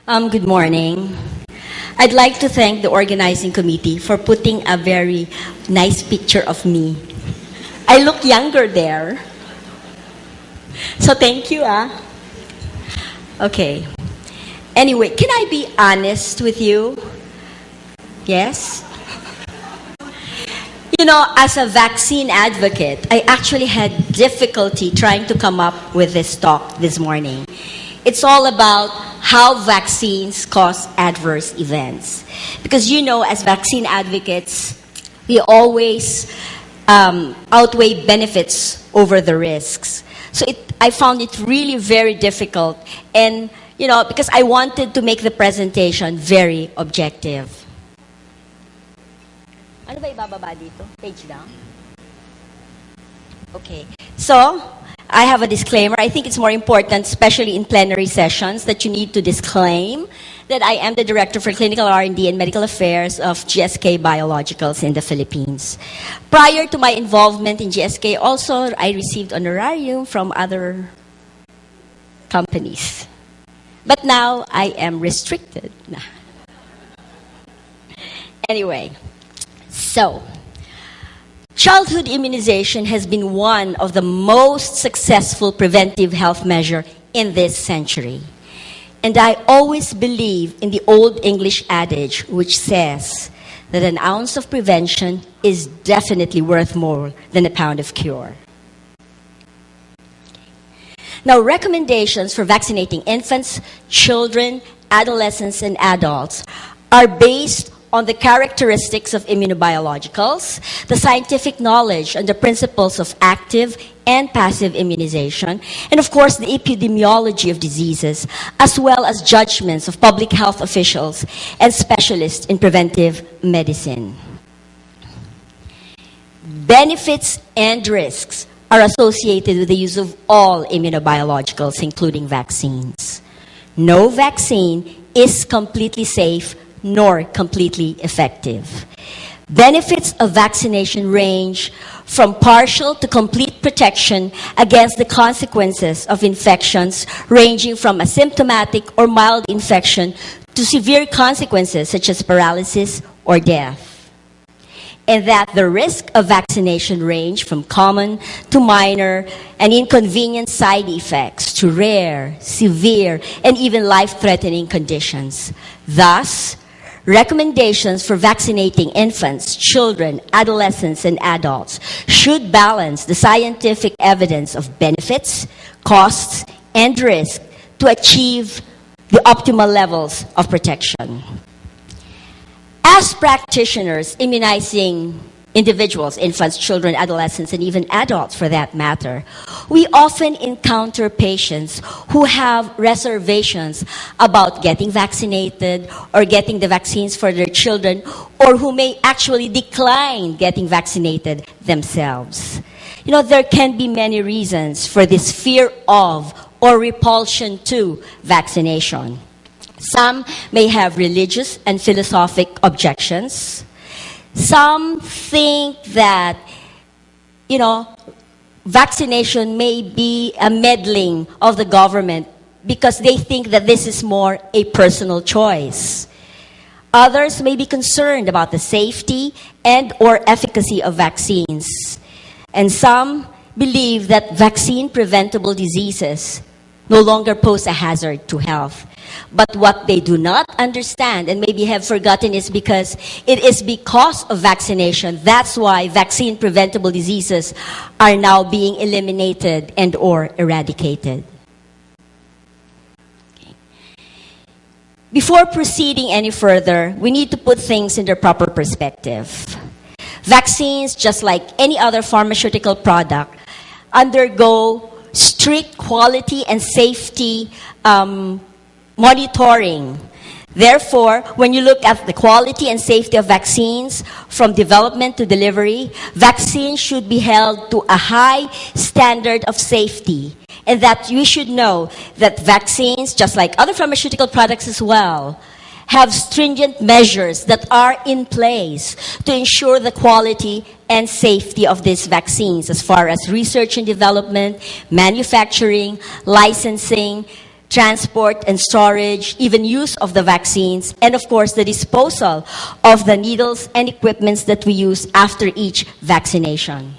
Good morning. I'd like to thank the organizing committee for putting a very nice picture of me. I look younger there. So thank you. Okay. Anyway, can I be honest with you? Yes? You know, as a vaccine advocate, I actually had difficulty trying to come up with this talk this morning. It's all about how vaccines cause adverse events. Because you know, as vaccine advocates, we always outweigh benefits over the risks. So I found it really very difficult. And, you know, because I wanted to make the presentation very objective. Ano ba ibababa dito? Page down? Okay. So, I have a disclaimer. I think it's more important, especially in plenary sessions, that you need to disclaim that I am the Director for Clinical R&D and Medical Affairs of GSK Biologicals in the Philippines. Prior to my involvement in GSK, also, I received honorarium from other companies. But now, I am restricted. Anyway, so childhood immunization has been one of the most successful preventive health measure in this century. And I always believe in the old English adage which says that an ounce of prevention is definitely worth more than a pound of cure. Now, recommendations for vaccinating infants, children, adolescents, and adults are based on the characteristics of immunobiologicals, the scientific knowledge and the principles of active and passive immunization, and of course the epidemiology of diseases, as well as judgments of public health officials and specialists in preventive medicine. Benefits and risks are associated with the use of all immunobiologicals, including vaccines. No vaccine is completely safe nor completely effective. Benefits of vaccination range from partial to complete protection against the consequences of infections, ranging from asymptomatic or mild infection to severe consequences such as paralysis or death. And that the risk of vaccination range from common to minor and inconvenient side effects to rare, severe, and even life-threatening conditions. Thus, recommendations for vaccinating infants, children, adolescents, and adults should balance the scientific evidence of benefits, costs, and risk to achieve the optimal levels of protection. As practitioners immunizing individuals, infants, children, adolescents, and even adults for that matter, we often encounter patients who have reservations about getting vaccinated or getting the vaccines for their children, or who may actually decline getting vaccinated themselves. You know, there can be many reasons for this fear of or repulsion to vaccination. Some may have religious and philosophic objections. Some think that, you know, vaccination may be a meddling of the government because they think that this is more a personal choice. Others may be concerned about the safety and or efficacy of vaccines. And some believe that vaccine-preventable diseases no longer pose a hazard to health. But what they do not understand and maybe have forgotten is because it is because of vaccination. That's why vaccine-preventable diseases are now being eliminated and or eradicated. Okay. Before proceeding any further, we need to put things in their proper perspective. Vaccines, just like any other pharmaceutical product, undergo strict quality and safety monitoring. Therefore, when you look at the quality and safety of vaccines from development to delivery, vaccines should be held to a high standard of safety. And that we should know that vaccines, just like other pharmaceutical products as well, have stringent measures that are in place to ensure the quality and safety of these vaccines as far as research and development, manufacturing, licensing, transport and storage, even use of the vaccines, and of course the disposal of the needles and equipments that we use after each vaccination.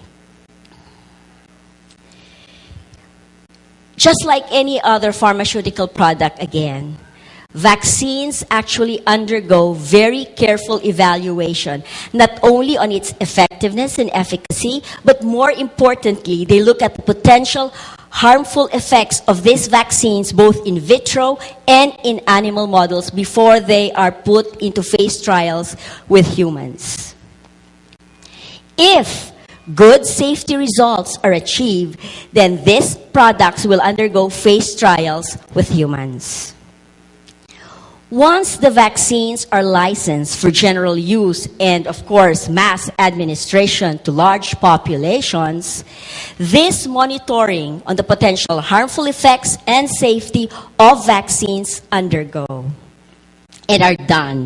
Just like any other pharmaceutical product again, vaccines actually undergo very careful evaluation, not only on its effectiveness and efficacy, but more importantly, they look at the potential harmful effects of these vaccines both in vitro and in animal models before they are put into phase trials with humans. If good safety results are achieved, then these products will undergo phase trials with humans. Once the vaccines are licensed for general use and, of course, mass administration to large populations, this monitoring on the potential harmful effects and safety of vaccines undergo and are done.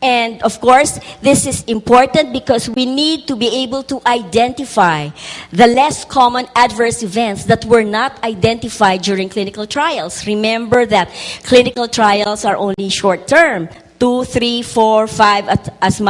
And, of course, this is important because we need to be able to identify the less common adverse events that were not identified during clinical trials. Remember that clinical trials are only short-term, 2, 3, 4, 5, as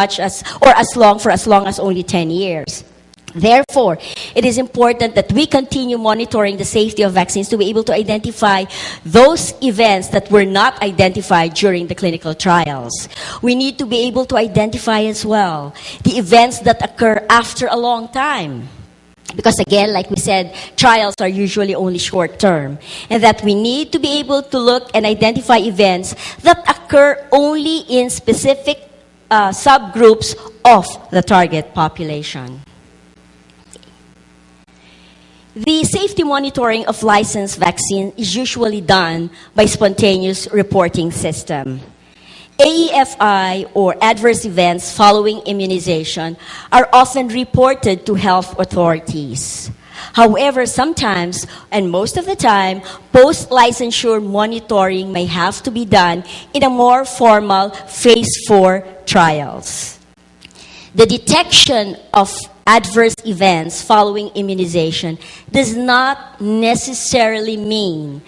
long as only 10 years. Therefore, it is important that we continue monitoring the safety of vaccines to be able to identify those events that were not identified during the clinical trials. We need to be able to identify as well the events that occur after a long time. Because again, like we said, trials are usually only short term. And that we need to be able to look and identify events that occur only in specific subgroups of the target population. The safety monitoring of licensed vaccine is usually done by spontaneous reporting system. AEFI, or adverse events following immunization, are often reported to health authorities. However, sometimes, and most of the time, post-licensure monitoring may have to be done in a more formal Phase 4 trials. The detection of adverse events following immunization does not necessarily mean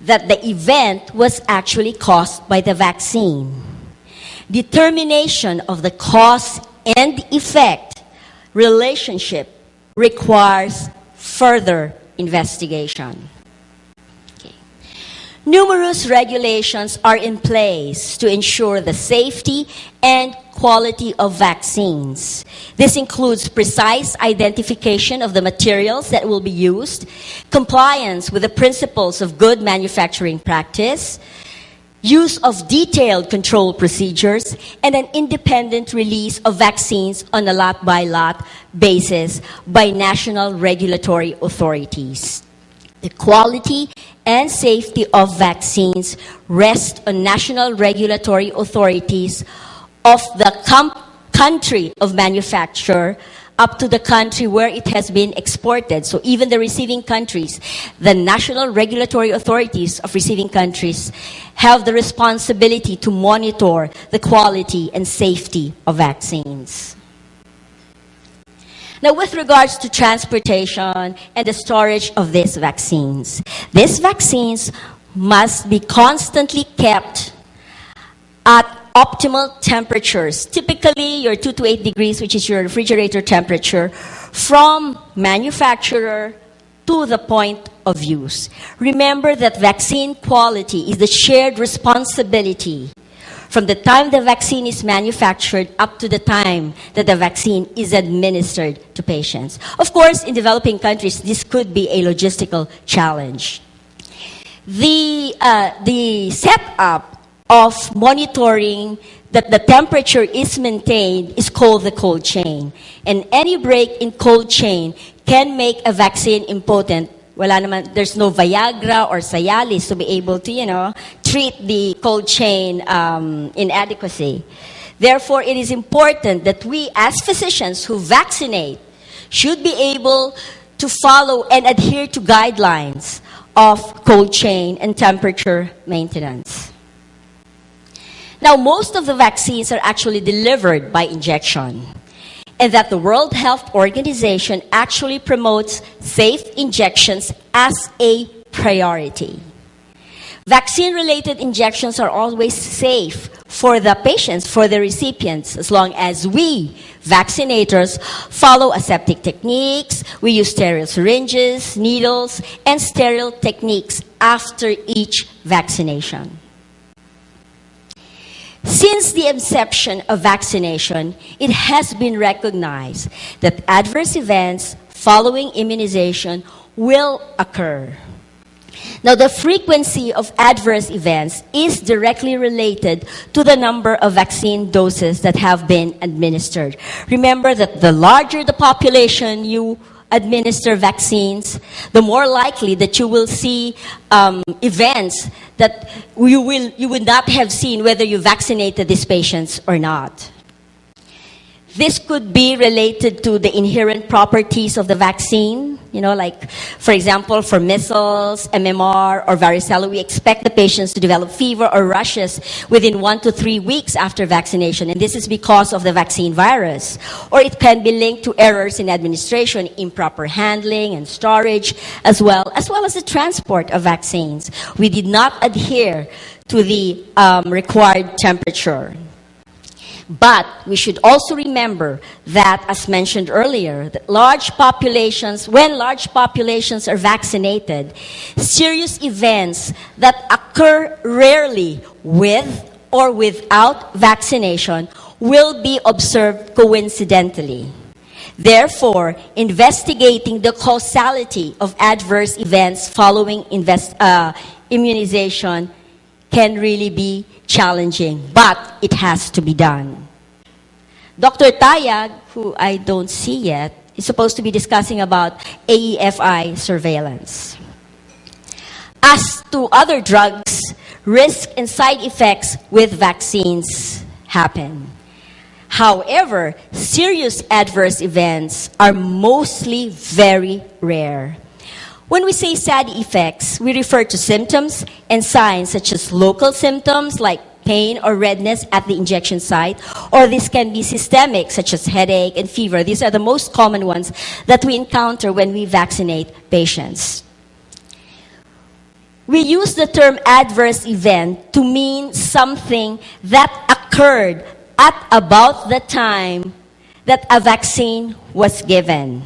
that the event was actually caused by the vaccine. Determination of the cause and effect relationship requires further investigation. Numerous regulations are in place to ensure the safety and quality of vaccines. This includes precise identification of the materials that will be used, compliance with the principles of good manufacturing practice, use of detailed control procedures, and an independent release of vaccines on a lot-by-lot basis by national regulatory authorities. The quality and safety of vaccines rest on national regulatory authorities of the country of manufacture up to the country where it has been exported. So even the receiving countries, the national regulatory authorities of receiving countries have the responsibility to monitor the quality and safety of vaccines. Now, with regards to transportation and the storage of these vaccines must be constantly kept at optimal temperatures. Typically, your 2 to 8 degrees, which is your refrigerator temperature, from manufacturer to the point of use. Remember that vaccine quality is the shared responsibility from the time the vaccine is manufactured up to the time that the vaccine is administered to patients. Of course, in developing countries, this could be a logistical challenge. The setup of monitoring that the temperature is maintained is called the cold chain. And any break in cold chain can make a vaccine impotent. There's no Viagra or Cialis to be able to, treat the cold chain inadequacy. Therefore, it is important that we, as physicians who vaccinate, should be able to follow and adhere to guidelines of cold chain and temperature maintenance. Now, most of the vaccines are actually delivered by injection, and that the World Health Organization actually promotes safe injections as a priority. Vaccine-related injections are always safe for the patients, for the recipients, as long as we, vaccinators, follow aseptic techniques, we use sterile syringes, needles, and sterile techniques after each vaccination. Since the inception of vaccination, it has been recognized that adverse events following immunization will occur. Now, the frequency of adverse events is directly related to the number of vaccine doses that have been administered. Remember that the larger the population you administer vaccines, the more likely that you will see events that you would not have seen whether you vaccinated these patients or not. This could be related to the inherent properties of the vaccine. Like, for example, for measles, MMR, or varicella, we expect the patients to develop fever or rashes within 1 to 3 weeks after vaccination, and this is because of the vaccine virus. Or it can be linked to errors in administration, improper handling and storage, as well as the transport of vaccines. We did not adhere to the required temperature. But we should also remember that, as mentioned earlier, that when large populations are vaccinated, serious events that occur rarely with or without vaccination will be observed coincidentally. Therefore, investigating the causality of adverse events following immunization can really be challenging, but it has to be done. Dr. Tayag, who I don't see yet, is supposed to be discussing about AEFI surveillance. As to other drugs, risk and side effects with vaccines happen. However, serious adverse events are mostly very rare. When we say side effects, we refer to symptoms and signs such as local symptoms like pain or redness at the injection site, or this can be systemic such as headache and fever. These are the most common ones that we encounter when we vaccinate patients. We use the term adverse event to mean something that occurred at about the time that a vaccine was given.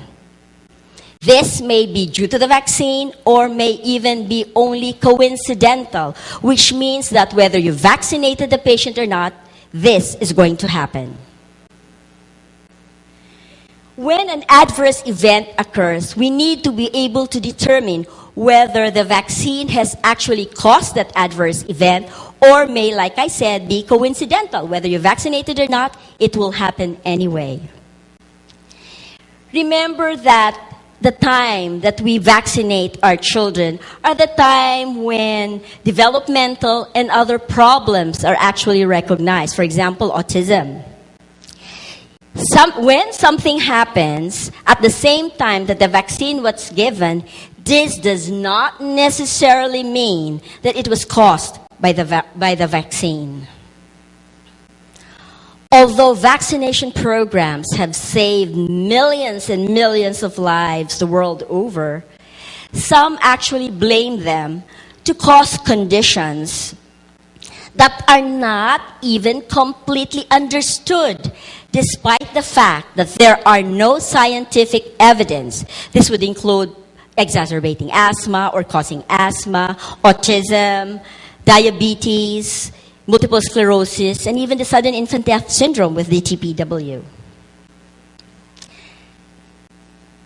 This may be due to the vaccine or may even be only coincidental, which means that whether you vaccinated the patient or not, this is going to happen. When an adverse event occurs, we need to be able to determine whether the vaccine has actually caused that adverse event or may, like I said, be coincidental. Whether you're vaccinated or not, it will happen anyway. Remember that the time that we vaccinate our children are the time when developmental and other problems are actually recognized. For example, autism. When something happens at the same time that the vaccine was given, this does not necessarily mean that it was caused by the vaccine. Although vaccination programs have saved millions and millions of lives the world over, some actually blame them to cause conditions that are not even completely understood, despite the fact that there are no scientific evidence. This would include exacerbating asthma or causing asthma, autism, diabetes, multiple sclerosis, and even the sudden infant death syndrome with DTPW.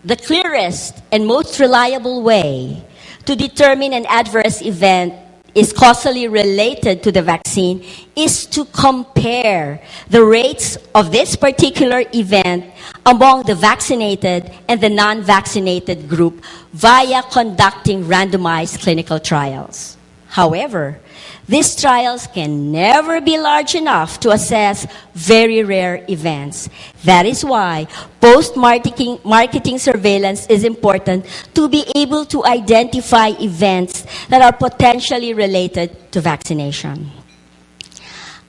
The clearest and most reliable way to determine an adverse event is causally related to the vaccine is to compare the rates of this particular event among the vaccinated and the non-vaccinated group via conducting randomized clinical trials. However, these trials can never be large enough to assess very rare events. That is why post-marketing surveillance is important to be able to identify events that are potentially related to vaccination.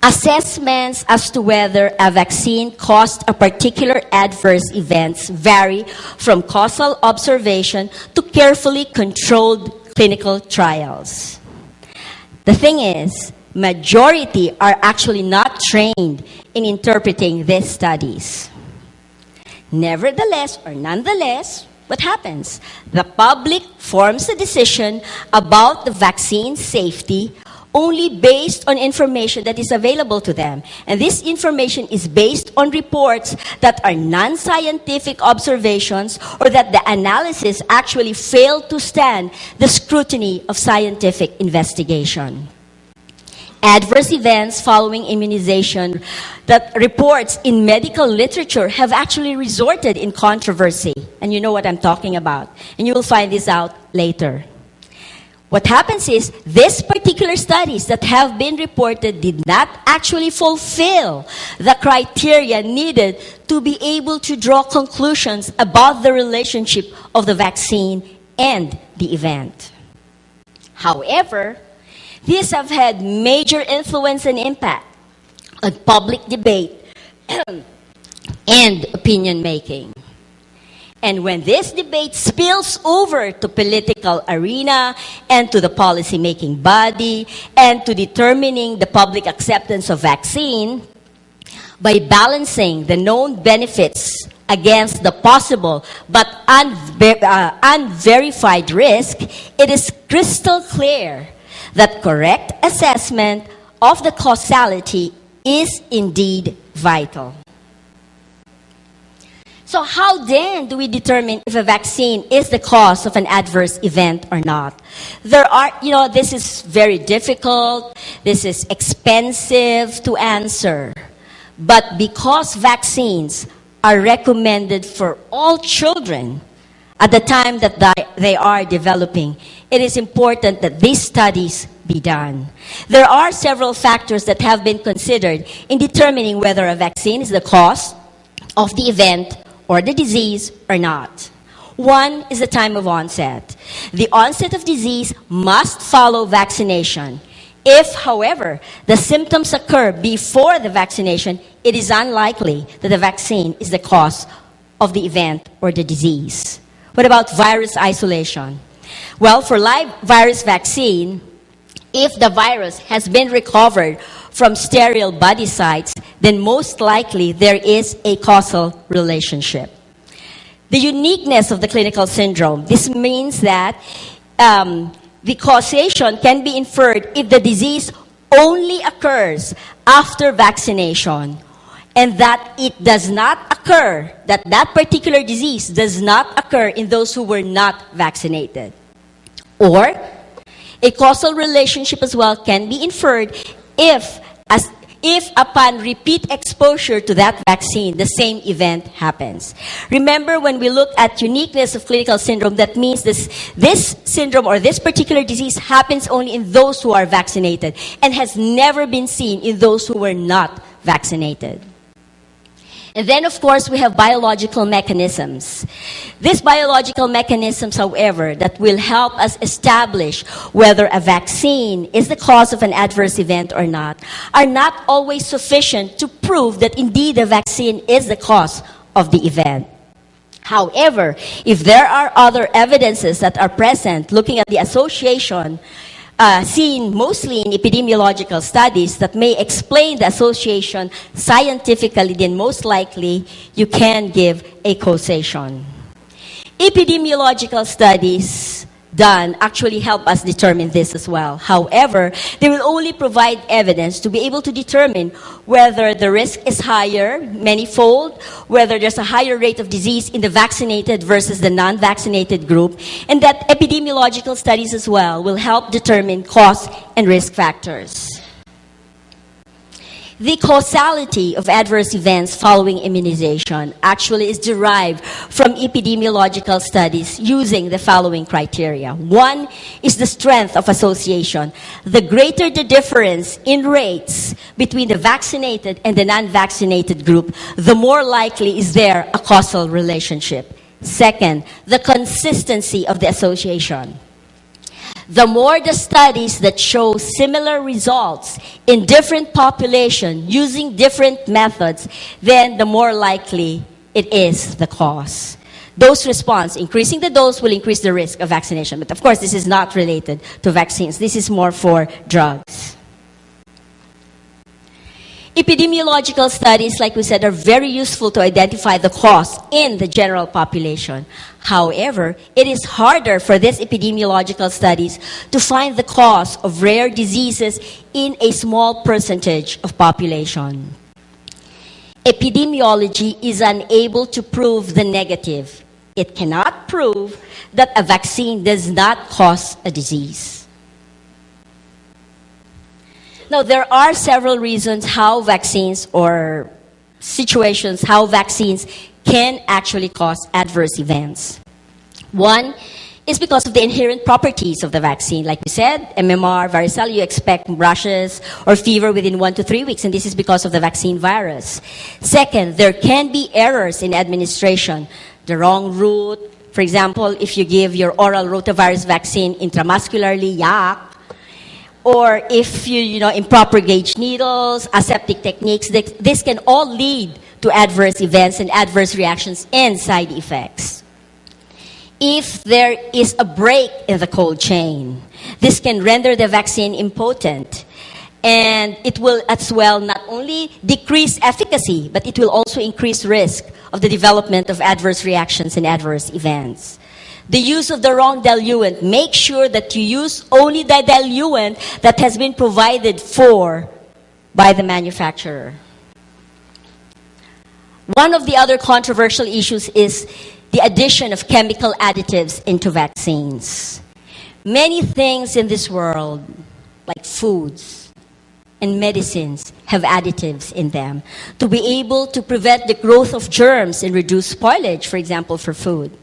Assessments as to whether a vaccine caused a particular adverse events vary from causal observation to carefully controlled clinical trials. The thing is, majority are actually not trained in interpreting these studies. Nevertheless, or nonetheless, what happens? The public forms a decision about the vaccine safety only based on information that is available to them. And this information is based on reports that are non-scientific observations or that the analysis actually failed to stand the scrutiny of scientific investigation. Adverse events following immunization that reports in medical literature have actually resulted in controversy. And you know what I'm talking about. And you will find this out later. What happens is, these particular studies that have been reported did not actually fulfill the criteria needed to be able to draw conclusions about the relationship of the vaccine and the event. However, these have had major influence and impact on public debate and opinion making. And when this debate spills over to political arena and to the policy-making body and to determining the public acceptance of vaccine, by balancing the known benefits against the possible but unverified risk, it is crystal clear that correct assessment of the causality is indeed vital. So how then do we determine if a vaccine is the cause of an adverse event or not? This is very difficult, this is expensive to answer. But because vaccines are recommended for all children at the time that they are developing, it is important that these studies be done. There are several factors that have been considered in determining whether a vaccine is the cause of the event or the disease or not. One is the time of onset. The onset of disease must follow vaccination. If, however, the symptoms occur before the vaccination, it is unlikely that the vaccine is the cause of the event or the disease. What about virus isolation? Well, for live virus vaccine, if the virus has been recovered from sterile body sites, then most likely there is a causal relationship. The uniqueness of the clinical syndrome. This means that the causation can be inferred if the disease only occurs after vaccination, and that it does not occur, that particular disease does not occur in those who were not vaccinated. Or a causal relationship as well can be inferred if upon repeat exposure to that vaccine, the same event happens. Remember, when we look at uniqueness of clinical syndrome, that means this syndrome or this particular disease happens only in those who are vaccinated and has never been seen in those who were not vaccinated. And then, of course, we have biological mechanisms. These biological mechanisms, however, that will help us establish whether a vaccine is the cause of an adverse event or not, are not always sufficient to prove that indeed the vaccine is the cause of the event. However, if there are other evidences that are present, looking at the association, seen mostly in epidemiological studies that may explain the association scientifically, then most likely you can give a causation. Epidemiological studies done actually help us determine this as well. However, they will only provide evidence to be able to determine whether the risk is higher, manyfold, whether there's a higher rate of disease in the vaccinated versus the non-vaccinated group, and that epidemiological studies as well will help determine cause and risk factors. The causality of adverse events following immunization actually is derived from epidemiological studies using the following criteria. One is the strength of association. The greater the difference in rates between the vaccinated and the non-vaccinated group, the more likely is there a causal relationship. Second, the consistency of the association. The more the studies that show similar results in different populations using different methods, then the more likely it is the cause. Dose response, increasing the dose will increase the risk of vaccination. But of course, this is not related to vaccines. This is more for drugs. Epidemiological studies, like we said, are very useful to identify the cause in the general population. However, it is harder for these epidemiological studies to find the cause of rare diseases in a small percentage of population. Epidemiology is unable to prove the negative. It cannot prove that a vaccine does not cause a disease. Now, there are several reasons how vaccines or situations, how vaccines can actually cause adverse events. One is because of the inherent properties of the vaccine. Like we said, MMR, varicella, you expect rashes or fever within 1 to 3 weeks, and this is because of the vaccine virus. Second, there can be errors in administration. The wrong route, for example, if you give your oral rotavirus vaccine intramuscularly, yuck. Or if you improper gauge needles, aseptic techniques, this can all lead to adverse events and adverse reactions and side effects. If there is a break in the cold chain, this can render the vaccine impotent. And it will as well not only decrease efficacy, but it will also increase risk of the development of adverse reactions and adverse events. The use of the wrong diluent. Make sure that you use only the diluent that has been provided for by the manufacturer. One of the other controversial issues is the addition of chemical additives into vaccines. Many things in this world, like foods and medicines, have additives in them to be able to prevent the growth of germs and reduce spoilage, for example, for food.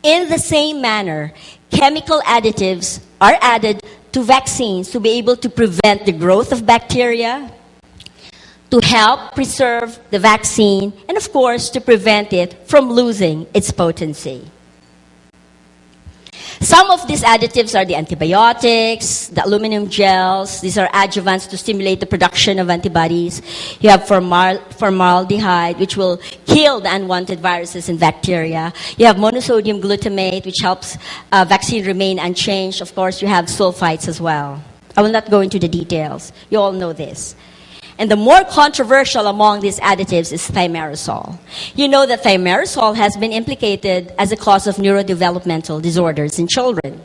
In the same manner, chemical additives are added to vaccines to be able to prevent the growth of bacteria, to help preserve the vaccine, and of course, to prevent it from losing its potency. Some of these additives are the antibiotics, the aluminum gels. These are adjuvants to stimulate the production of antibodies. You have formaldehyde, which will kill the unwanted viruses and bacteria. You have monosodium glutamate, which helps vaccine remain unchanged. Of course, you have sulfites as well. I will not go into the details. You all know this. And the more controversial among these additives is thimerosal. You know that thimerosal has been implicated as a cause of neurodevelopmental disorders in children.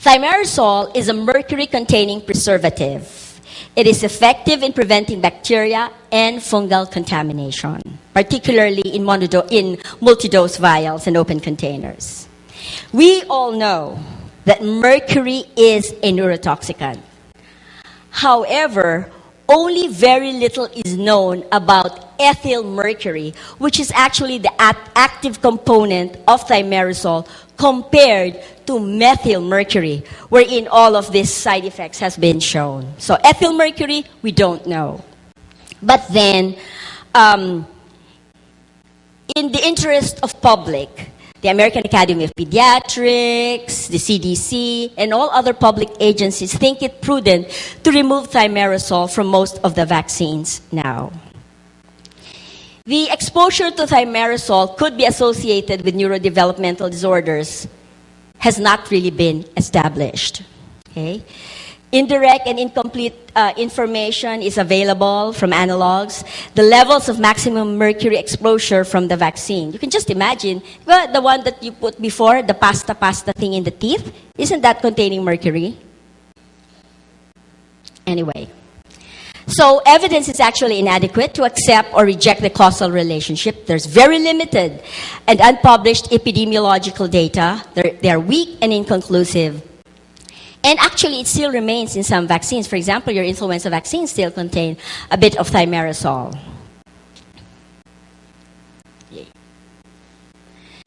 Thimerosal is a mercury-containing preservative. It is effective in preventing bacteria and fungal contamination, particularly in multi-dose vials and open containers. We all know that mercury is a neurotoxicant. However, only very little is known about ethyl mercury, which is actually the active component of thimerosal compared to methyl mercury, wherein all of these side effects has been shown. So ethyl mercury, we don't know. But then, in the interest of public, the American Academy of Pediatrics, the CDC, and all other public agencies think it prudent to remove thimerosal from most of the vaccines now. The exposure to thimerosal could be associated with neurodevelopmental disorders has not really been established. Okay? Indirect and incomplete information is available from analogs. The levels of maximum mercury exposure from the vaccine. You can just imagine, well, the one that you put before, the pasta thing in the teeth, isn't that containing mercury? Anyway. So evidence is actually inadequate to accept or reject the causal relationship. There's very limited and unpublished epidemiological data. They are weak and inconclusive. And actually, it still remains in some vaccines. For example, your influenza vaccines still contain a bit of thimerosal.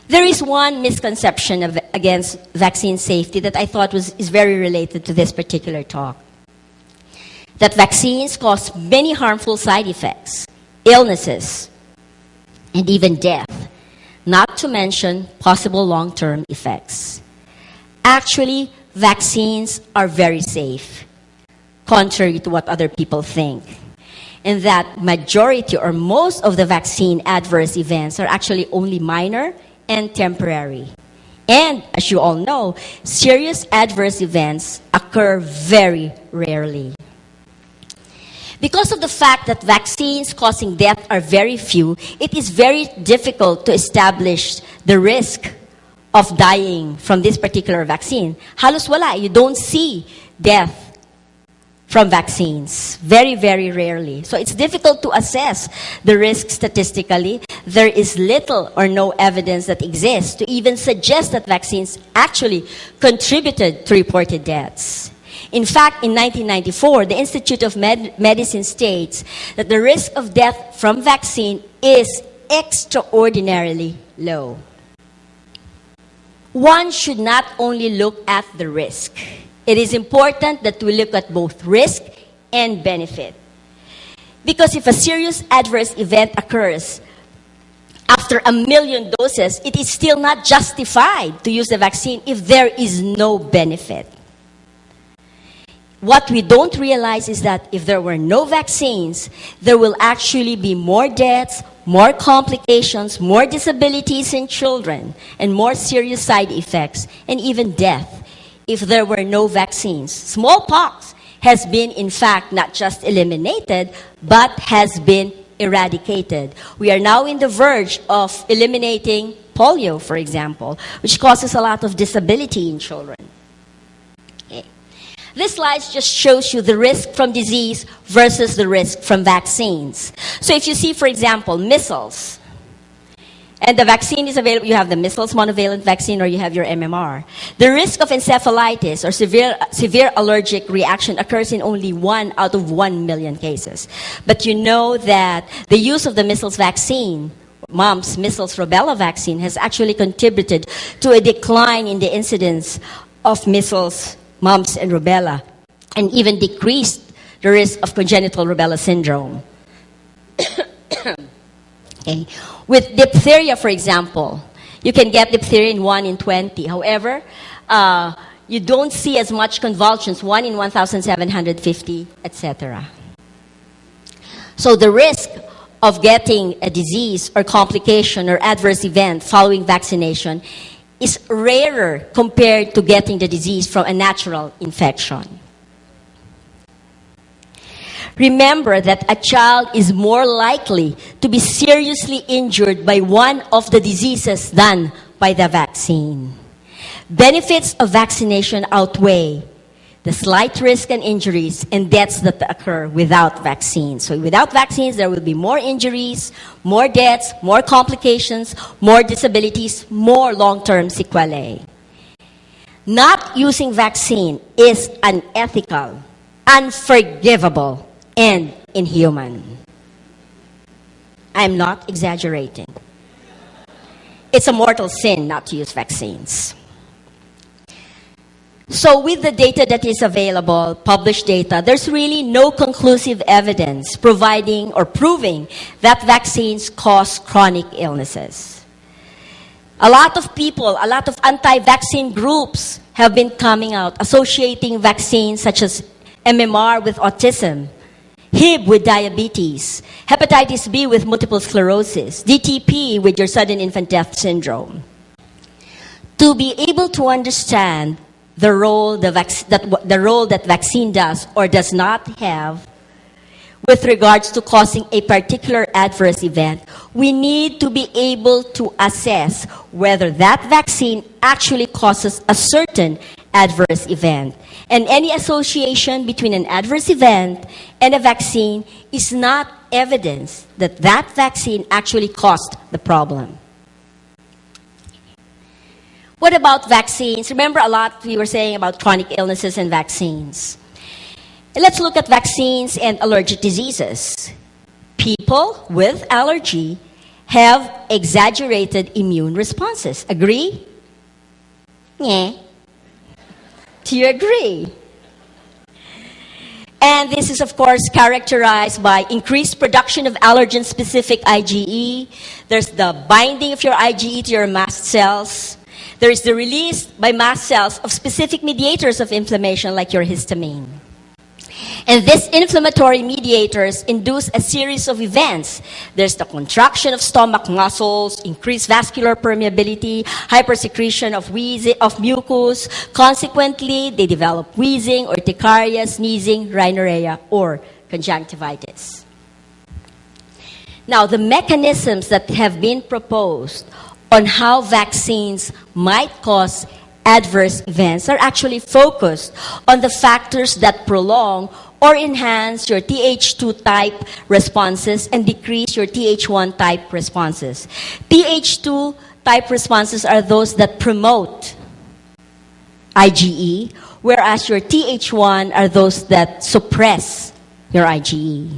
There is one misconception against vaccine safety that I thought is very related to this particular talk. That vaccines cause many harmful side effects, illnesses, and even death, not to mention possible long-term effects. Actually, vaccines are very safe, contrary to what other people think. and that majority or most of the vaccine adverse events are actually only minor and temporary. And, as you all know, serious adverse events occur very rarely. Because of the fact that vaccines causing death are very few, it is very difficult to establish the risk of dying from this particular vaccine. Halos wala. You don't see death from vaccines. Very, very rarely. So it's difficult to assess the risk statistically. There is little or no evidence that exists to even suggest that vaccines actually contributed to reported deaths. In fact, in 1994, the Institute of Medicine states that the risk of death from vaccine is extraordinarily low. One should not only look at the risk. It is important that we look at both risk and benefit. Because if a serious adverse event occurs after 1 million doses, it is still not justified to use the vaccine if there is no benefit. What we don't realize is that if there were no vaccines, there will actually be more deaths, more complications, more disabilities in children, and more serious side effects, and even death if there were no vaccines. Smallpox has been, in fact, not just eliminated, but has been eradicated. We are now in the verge of eliminating polio, for example, which causes a lot of disability in children. This slide just shows you the risk from disease versus the risk from vaccines. So if you see, for example, measles, and the vaccine is available, you have the measles monovalent vaccine or you have your MMR. The risk of encephalitis or severe allergic reaction occurs in only 1 out of 1 million cases. But you know that the use of the measles vaccine, mumps, measles, rubella vaccine, has actually contributed to a decline in the incidence of measles, mumps, and rubella, and even decreased the risk of congenital rubella syndrome. Okay. With diphtheria, for example, you can get diphtheria in 1 in 20. However, you don't see as much convulsions, 1 in 1,750, etc. So the risk of getting a disease or complication or adverse event following vaccination is rarer compared to getting the disease from a natural infection. Remember that a child is more likely to be seriously injured by one of the diseases than by the vaccine. Benefits of vaccination outweigh the slight risk and injuries and deaths that occur without vaccines. So without vaccines, there will be more injuries, more deaths, more complications, more disabilities, more long-term sequelae. Not using vaccine is unethical, unforgivable, and inhuman. I'm not exaggerating. It's a mortal sin not to use vaccines. So with the data that is available, published data, there's really no conclusive evidence providing or proving that vaccines cause chronic illnesses. A lot of people, a lot of anti-vaccine groups have been coming out associating vaccines such as MMR with autism, HIV with diabetes, hepatitis B with multiple sclerosis, DTP with your sudden infant death syndrome. To be able to understand the role that vaccine does or does not have with regards to causing a particular adverse event, we need to be able to assess whether that vaccine actually causes a certain adverse event. And any association between an adverse event and a vaccine is not evidence that that vaccine actually caused the problem. What about vaccines? Remember a lot we were saying about chronic illnesses and vaccines. Let's look at vaccines and allergic diseases. People with allergy have exaggerated immune responses. Agree? Yeah. Do you agree? And this is, of course, characterized by increased production of allergen-specific IgE. There's the binding of your IgE to your mast cells. There is the release by mast cells of specific mediators of inflammation like your histamine. And these inflammatory mediators induce a series of events. There's the contraction of stomach muscles, increased vascular permeability, hypersecretion of mucus. Consequently, they develop wheezing, urticaria, sneezing, rhinorrhea, or conjunctivitis. Now, the mechanisms that have been proposed on how vaccines might cause adverse events are actually focused on the factors that prolong or enhance your Th2 type responses and decrease your Th1 type responses. Th2 type responses are those that promote IgE, whereas your Th1 are those that suppress your IgE.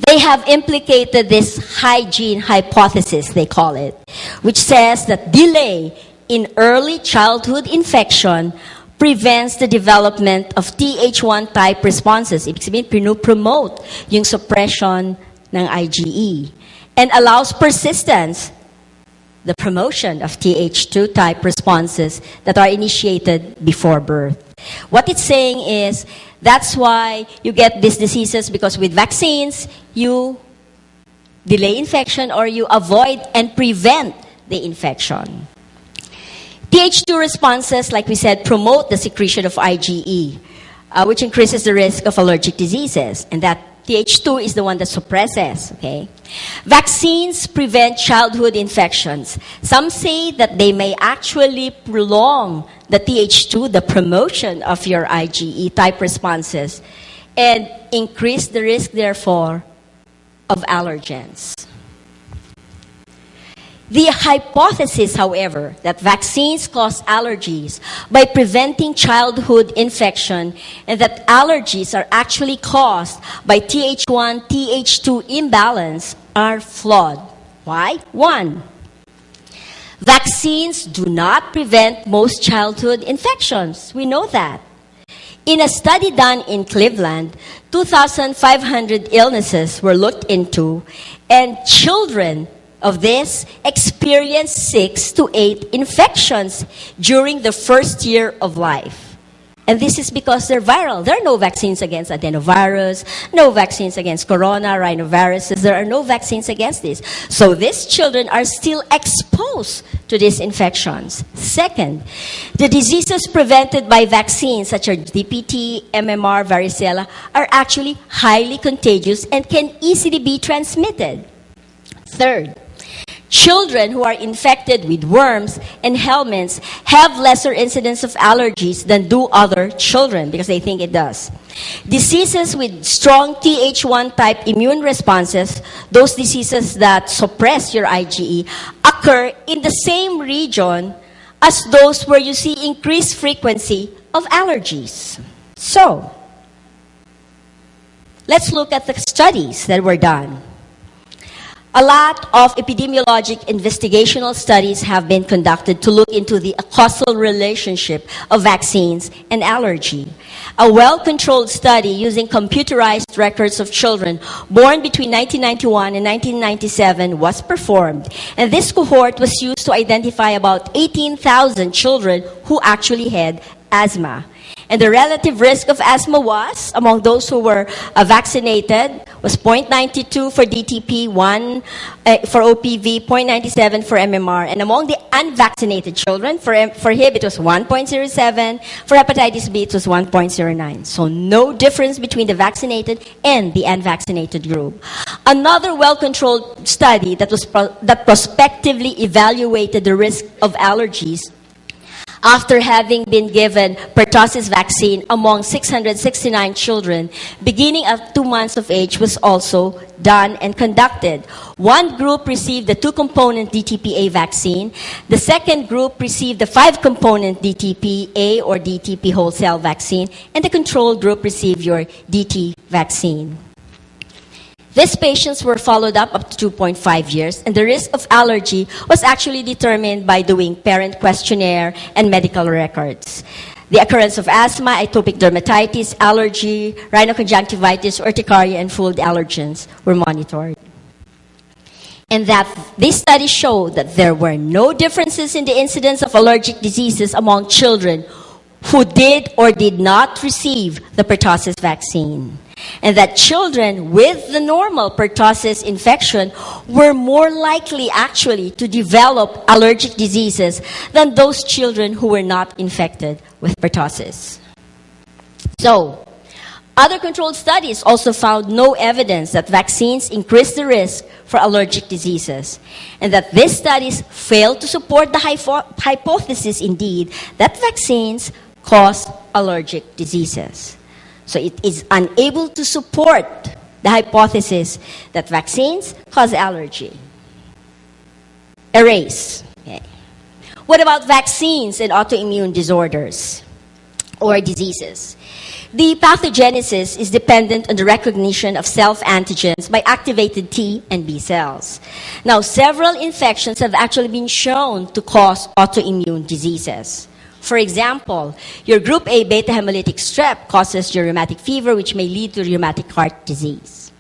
They have implicated this hygiene hypothesis, they call it, which says that delay in early childhood infection prevents the development of Th1 type responses. Ibig sabihin, pinopromote yung suppression ng IgE and allows persistence, the promotion of Th2 type responses that are initiated before birth. What it's saying is, that's why you get these diseases, because with vaccines, you delay infection or you avoid and prevent the infection. Th2 responses, like we said, promote the secretion of IgE, which increases the risk of allergic diseases. And that Th2 is the one that suppresses, okay? Vaccines prevent childhood infections. Some say that they may actually prolong the Th2, the promotion of your IgE type responses, and increase the risk, therefore, of allergens. The hypothesis, however, that vaccines cause allergies by preventing childhood infection and that allergies are actually caused by Th1, Th2 imbalance are flawed. Why? 1, vaccines do not prevent most childhood infections. We know that. In a study done in Cleveland, 2,500 illnesses were looked into, and children of this experienced 6 to 8 infections during the first year of life. And this is because they're viral. There are no vaccines against adenovirus, no vaccines against corona, rhinoviruses. There are no vaccines against this. So these children are still exposed to these infections. Second, the diseases prevented by vaccines such as DPT, MMR, varicella are actually highly contagious and can easily be transmitted. Third, children who are infected with worms and helminths have lesser incidence of allergies than do other children because they think it does. Diseases with strong Th1 type immune responses, those diseases that suppress your IgE, occur in the same region as those where you see increased frequency of allergies. So, let's look at the studies that were done. A lot of epidemiologic investigational studies have been conducted to look into the causal relationship of vaccines and allergy. A well-controlled study using computerized records of children born between 1991 and 1997 was performed, and this cohort was used to identify about 18,000 children who actually had asthma. And the relative risk of asthma was, among those who were vaccinated, was 0.92 for DTP, 1 for OPV, 0.97 for MMR. And among the unvaccinated children, for Hib it was 1.07, for hepatitis B it was 1.09. So no difference between the vaccinated and the unvaccinated group. Another well-controlled study that prospectively evaluated the risk of allergies after having been given pertussis vaccine among 669 children beginning at 2 months of age was also done and conducted. One group received the 2-component DTPA vaccine. The second group received the 5-component DTPA or DTP whole cell vaccine, and the control group received your DT vaccine. These patients were followed up to 2.5 years, and the risk of allergy was actually determined by doing parent questionnaire and medical records. The occurrence of asthma, atopic dermatitis, allergy, rhinoconjunctivitis, urticaria, and food allergens were monitored. And that this study showed that there were no differences in the incidence of allergic diseases among children who did or did not receive the pertussis vaccine, and that children with the normal pertussis infection were more likely actually to develop allergic diseases than those children who were not infected with pertussis. So, other controlled studies also found no evidence that vaccines increase the risk for allergic diseases, and that these studies failed to support the hypothesis, indeed, that vaccines cause allergic diseases. So it is unable to support the hypothesis that vaccines cause allergy. Erase. Okay. What about vaccines and autoimmune disorders or diseases? The pathogenesis is dependent on the recognition of self-antigens by activated T and B cells. Now, several infections have actually been shown to cause autoimmune diseases. For example, your group A beta hemolytic strep causes your rheumatic fever, which may lead to rheumatic heart disease.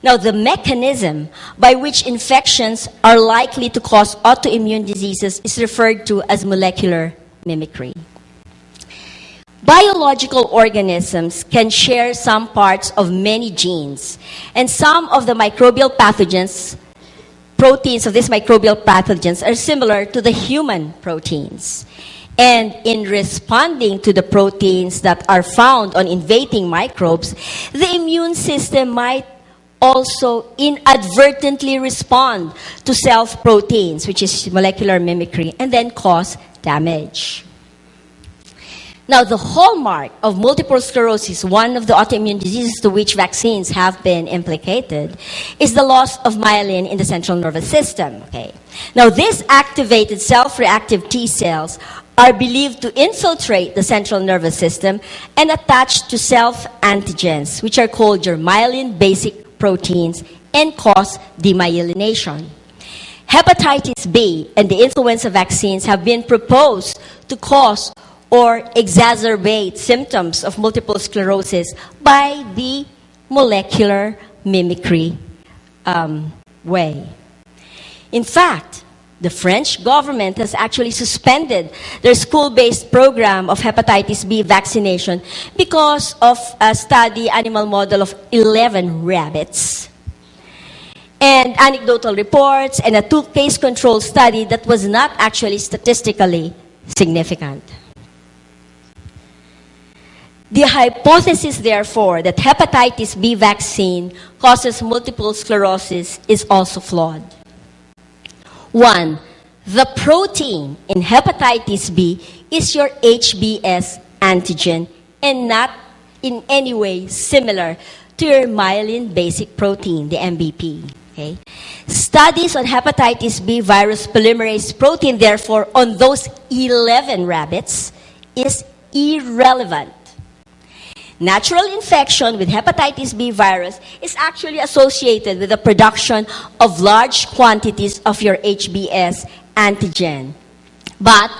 Now, the mechanism by which infections are likely to cause autoimmune diseases is referred to as molecular mimicry. Biological organisms can share some parts of many genes, and some of the microbial pathogens, proteins of these microbial pathogens are similar to the human proteins. And in responding to the proteins that are found on invading microbes, the immune system might also inadvertently respond to self-proteins, which is molecular mimicry, and then cause damage. Now, the hallmark of multiple sclerosis, one of the autoimmune diseases to which vaccines have been implicated, is the loss of myelin in the central nervous system. Okay. Now, these activated self-reactive T cells are believed to infiltrate the central nervous system and attach to self-antigens, which are called your myelin basic proteins, and cause demyelination. Hepatitis B and the influenza vaccines have been proposed to cause or exacerbate symptoms of multiple sclerosis by the molecular mimicry way. In fact, the French government has actually suspended their school-based program of hepatitis B vaccination because of a study animal model of 11 rabbits, and anecdotal reports, and a 2-case control study that was not actually statistically significant. The hypothesis, therefore, that hepatitis B vaccine causes multiple sclerosis is also flawed. 1, the protein in hepatitis B is your HBs antigen and not in any way similar to your myelin basic protein, the MBP. Okay? Studies on hepatitis B virus polymerase protein, therefore, on those 11 rabbits is irrelevant. Natural infection with hepatitis B virus is actually associated with the production of large quantities of your HBs antigen. But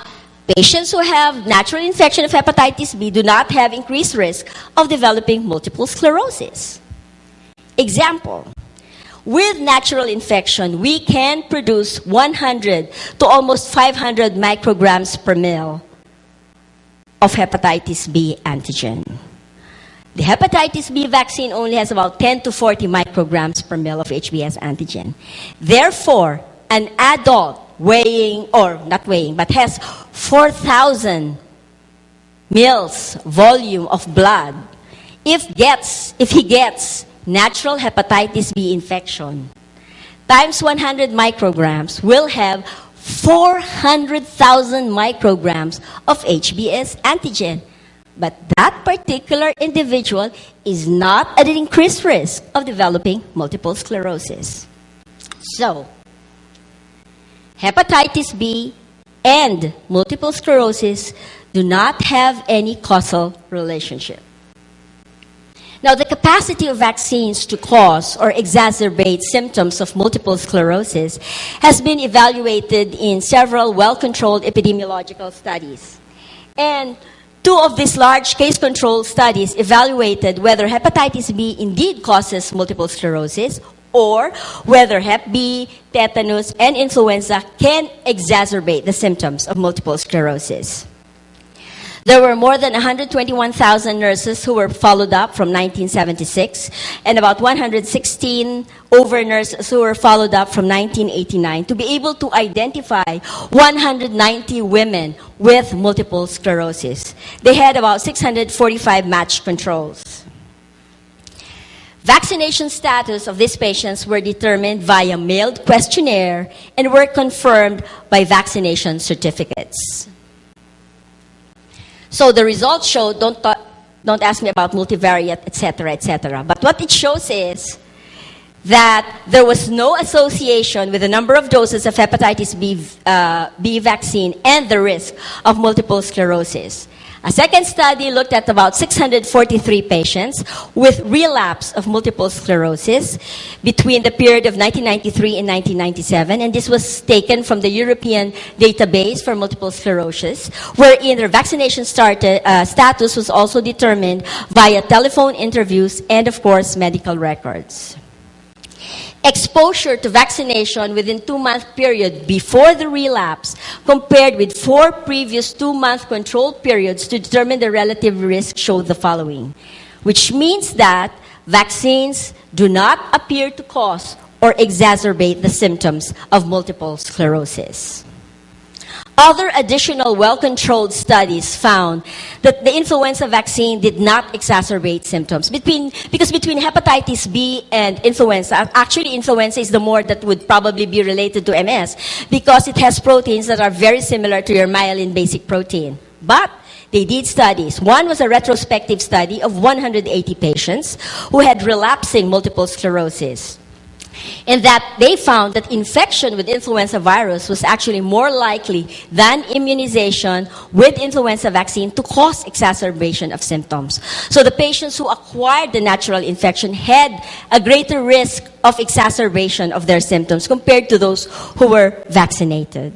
patients who have natural infection of hepatitis B do not have increased risk of developing multiple sclerosis. Example, with natural infection, we can produce 100 to almost 500 micrograms per ml of hepatitis B antigen. The hepatitis B vaccine only has about 10 to 40 micrograms per ml of HBs antigen. Therefore, an adult weighing, or not weighing, but has 4,000 mils volume of blood, if he gets natural hepatitis B infection, times 100 micrograms will have 400,000 micrograms of HBs antigen. But that particular individual is not at an increased risk of developing multiple sclerosis. So, hepatitis B and multiple sclerosis do not have any causal relationship. Now, the capacity of vaccines to cause or exacerbate symptoms of multiple sclerosis has been evaluated in several well-controlled epidemiological studies. And 2 of these large case-control studies evaluated whether hepatitis B indeed causes multiple sclerosis or whether Hep B, tetanus, and influenza can exacerbate the symptoms of multiple sclerosis. There were more than 121,000 nurses who were followed up from 1976, and about 116 over nurses who were followed up from 1989 to be able to identify 190 women with multiple sclerosis. They had about 645 matched controls. Vaccination status of these patients were determined via mailed questionnaire and were confirmed by vaccination certificates. So the results show, don't ask me about multivariate, etc., etc. But what it shows is that there was no association with the number of doses of hepatitis B vaccine and the risk of multiple sclerosis. A second study looked at about 643 patients with relapse of multiple sclerosis between the period of 1993 and 1997, and this was taken from the European database for multiple sclerosis, wherein their vaccination status was also determined via telephone interviews and, of course, medical records. Exposure to vaccination within 2-month period before the relapse compared with 4 previous 2-month control periods to determine the relative risk showed the following, which means that vaccines do not appear to cause or exacerbate the symptoms of multiple sclerosis. Other additional well-controlled studies found that the influenza vaccine did not exacerbate symptoms. Because between hepatitis B and influenza, actually influenza is the more that would probably be related to MS because it has proteins that are very similar to your myelin basic protein. But they did studies. One was a retrospective study of 180 patients who had relapsing multiple sclerosis. In that they found that infection with influenza virus was actually more likely than immunization with influenza vaccine to cause exacerbation of symptoms. So the patients who acquired the natural infection had a greater risk of exacerbation of their symptoms compared to those who were vaccinated.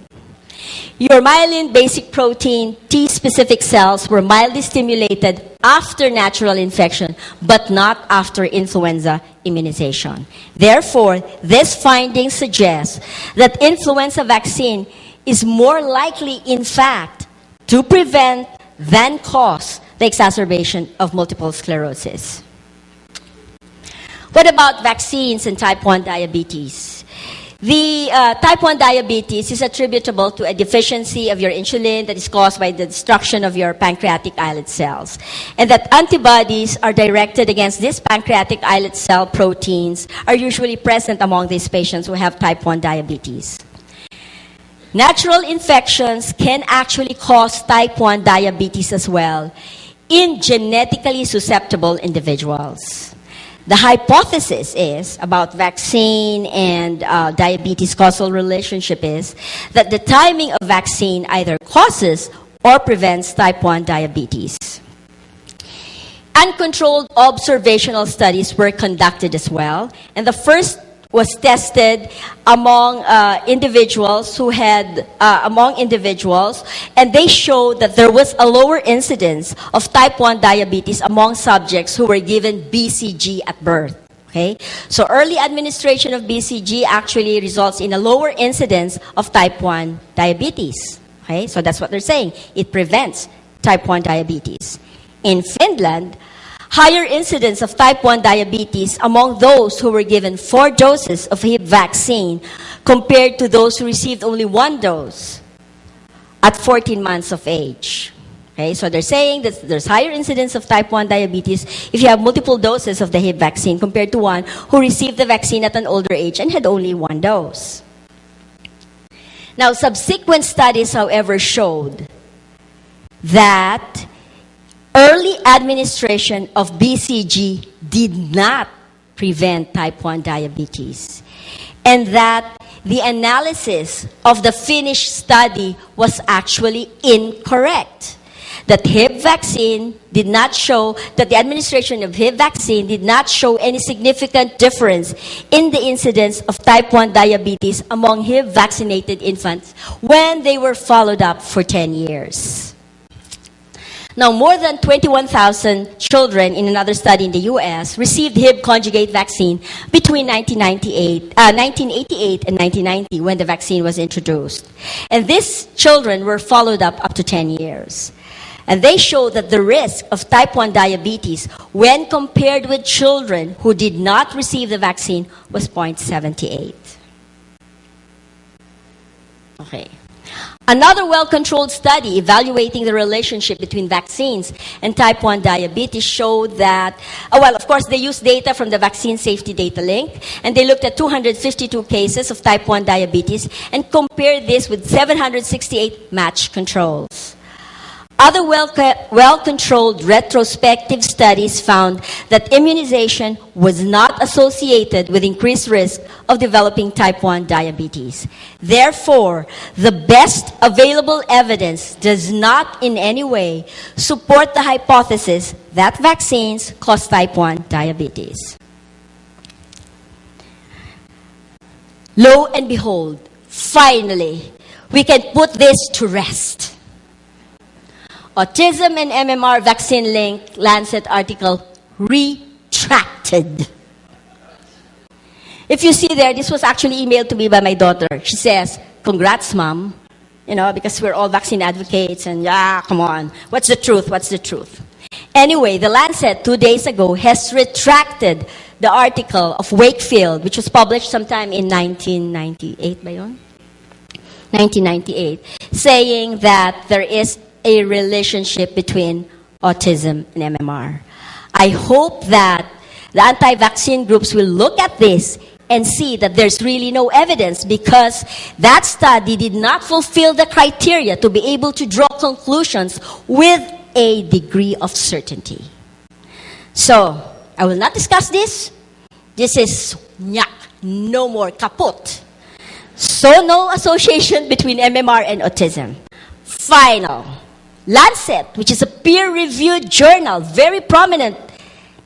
Your myelin basic protein T-specific cells were mildly stimulated after natural infection, but not after influenza immunization. Therefore, this finding suggests that influenza vaccine is more likely, in fact, to prevent than cause the exacerbation of multiple sclerosis. What about vaccines and type 1 diabetes? The type 1 diabetes is attributable to a deficiency of your insulin that is caused by the destruction of your pancreatic islet cells. And that antibodies are directed against these pancreatic islet cell proteins are usually present among these patients who have type 1 diabetes. Natural infections can actually cause type 1 diabetes as well in genetically susceptible individuals. The hypothesis is about vaccine and diabetes causal relationship is that the timing of vaccine either causes or prevents type 1 diabetes. Uncontrolled observational studies were conducted as well, and the first was tested among individuals, and they showed that there was a lower incidence of type 1 diabetes among subjects who were given BCG at birth. Okay? So early administration of BCG actually results in a lower incidence of type 1 diabetes. Okay? So that's what they're saying. It prevents type 1 diabetes. In Finland, higher incidence of type 1 diabetes among those who were given 4 doses of Hib vaccine compared to those who received only 1 dose at 14 months of age. Okay, so they're saying that there's higher incidence of type 1 diabetes if you have multiple doses of the Hib vaccine compared to one who received the vaccine at an older age and had only 1 dose. Now, subsequent studies, however, showed that early administration of BCG did not prevent type 1 diabetes, and that the analysis of the Finnish study was actually incorrect. That Hib vaccine did not show, that the administration of Hib vaccine did not show any significant difference in the incidence of type 1 diabetes among Hib vaccinated infants when they were followed up for 10 years. Now, more than 21,000 children in another study in the U.S. received Hib conjugate vaccine between 1988 and 1990 when the vaccine was introduced. And these children were followed up to 10 years. And they show that the risk of type 1 diabetes when compared with children who did not receive the vaccine was 0.78. Okay. Another well-controlled study evaluating the relationship between vaccines and type 1 diabetes showed that, of course, they used data from the Vaccine Safety Data Link, and they looked at 252 cases of type 1 diabetes and compared this with 768 matched controls. Other well-controlled retrospective studies found that immunization was not associated with increased risk of developing type 1 diabetes. Therefore, the best available evidence does not in any way support the hypothesis that vaccines cause type 1 diabetes. Lo and behold, finally, we can put this to rest. Autism and MMR vaccine link Lancet article retracted. If you see there, this was actually emailed to me by my daughter. She says, "Congrats, Mom. You know, because we're all vaccine advocates and come on. What's the truth? What's the truth?" Anyway, the Lancet 2 days ago has retracted the article of Wakefield, which was published sometime in 1998, 1998, saying that there is a relationship between autism and MMR. I hope that the anti-vaccine groups will look at this and see that there's really no evidence, because that study did not fulfill the criteria to be able to draw conclusions with a degree of certainty. So, I will not discuss this. This is no more kaput. So, no association between MMR and autism. Final. Lancet, which is a peer-reviewed journal, very prominent,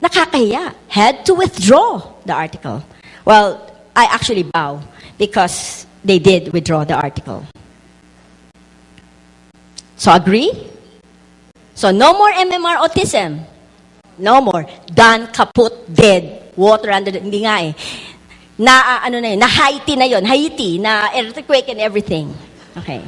nakakahiya, had to withdraw the article. Well, I actually bow because they did withdraw the article. So agree? So no more MMR autism. No more. Done, kaput, dead. Water under the... Hindi nga eh. Na Haiti na yon. Haiti, na earthquake and everything. Okay.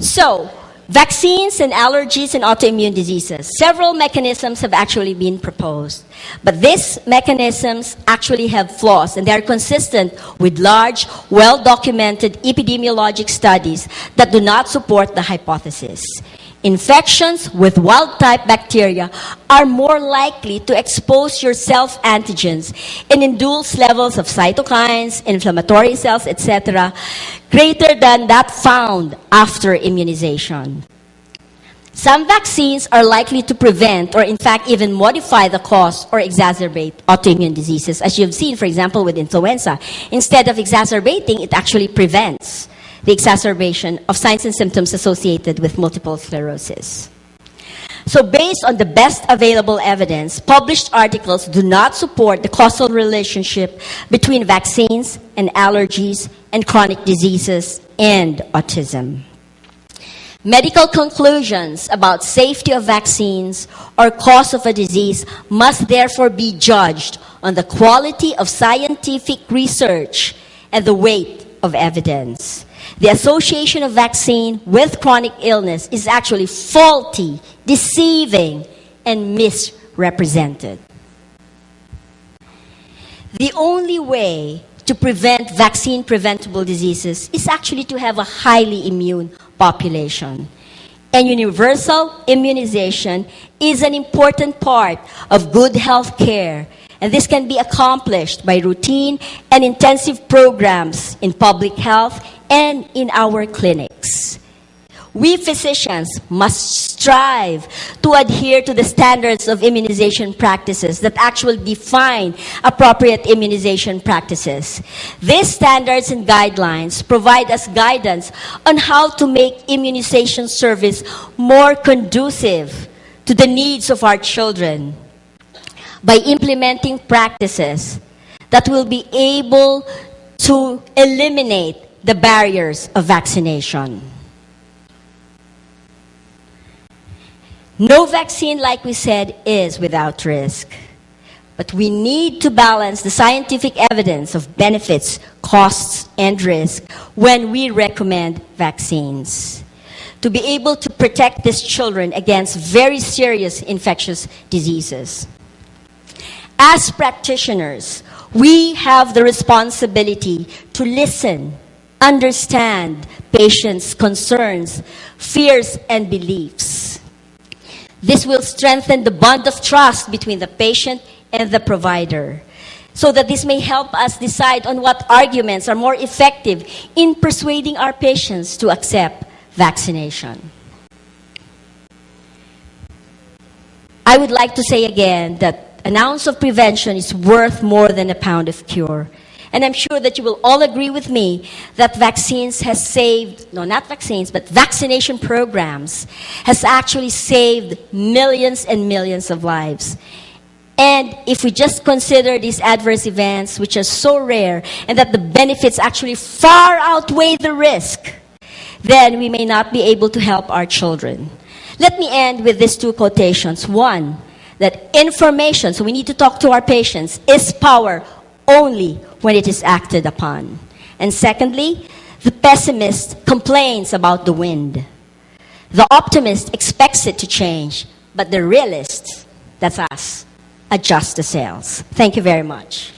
So, vaccines and allergies and autoimmune diseases. Several mechanisms have actually been proposed. But these mechanisms actually have flaws, and they are consistent with large, well-documented epidemiologic studies that do not support the hypothesis. Infections with wild-type bacteria are more likely to expose your self-antigens and induce levels of cytokines, inflammatory cells, etc., greater than that found after immunization. Some vaccines are likely to prevent or, in fact, even modify the cause or exacerbate autoimmune diseases, as you've seen, for example, with influenza. Instead of exacerbating, it actually prevents the exacerbation of signs and symptoms associated with multiple sclerosis. So based on the best available evidence, published articles do not support the causal relationship between vaccines and allergies and chronic diseases and autism. Medical conclusions about safety of vaccines or cause of a disease must therefore be judged on the quality of scientific research and the weight of evidence. The association of vaccine with chronic illness is actually faulty, deceiving, and misrepresented. The only way to prevent vaccine-preventable diseases is actually to have a highly immune population. And universal immunization is an important part of good health care. And this can be accomplished by routine and intensive programs in public health and in our clinics. We physicians must strive to adhere to the standards of immunization practices that actually define appropriate immunization practices. These standards and guidelines provide us guidance on how to make immunization service more conducive to the needs of our children by implementing practices that will be able to eliminate the barriers of vaccination. No vaccine, like we said, is without risk. But we need to balance the scientific evidence of benefits, costs, and risk when we recommend vaccines. to be able to protect these children against very serious infectious diseases. As practitioners, we have the responsibility to listen, understand patients' concerns, fears, and beliefs. This will strengthen the bond of trust between the patient and the provider, so that this may help us decide on what arguments are more effective in persuading our patients to accept vaccination. I would like to say again that an ounce of prevention is worth more than a pound of cure. And I'm sure that you will all agree with me that vaccines has saved, no, not vaccines, but vaccination programs has actually saved millions and millions of lives. And if we just consider these adverse events, which are so rare, and that the benefits actually far outweigh the risk, then we may not be able to help our children. Let me end with these two quotations. One, that information, so we need to talk to our patients, is power only when it is acted upon. And secondly, the pessimist complains about the wind. The optimist expects it to change, but the realist, that's us, adjust the sails. Thank you very much.